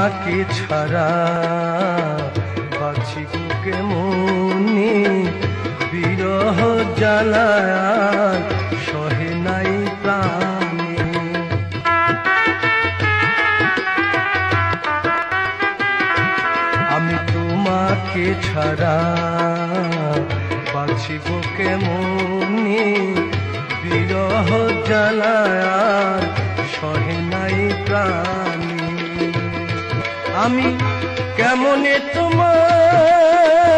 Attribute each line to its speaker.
Speaker 1: তোমাকে ছাড়া বাঁচিব কেমনি, বিরহ জ্বালায় সহে নাই প্রাণী। আমি তোমাকে ছাড়া বাঁচিব কেমনি, বিরহ জ্বালায় সহে নাই প্রাণী। আমি কেমনে তোমার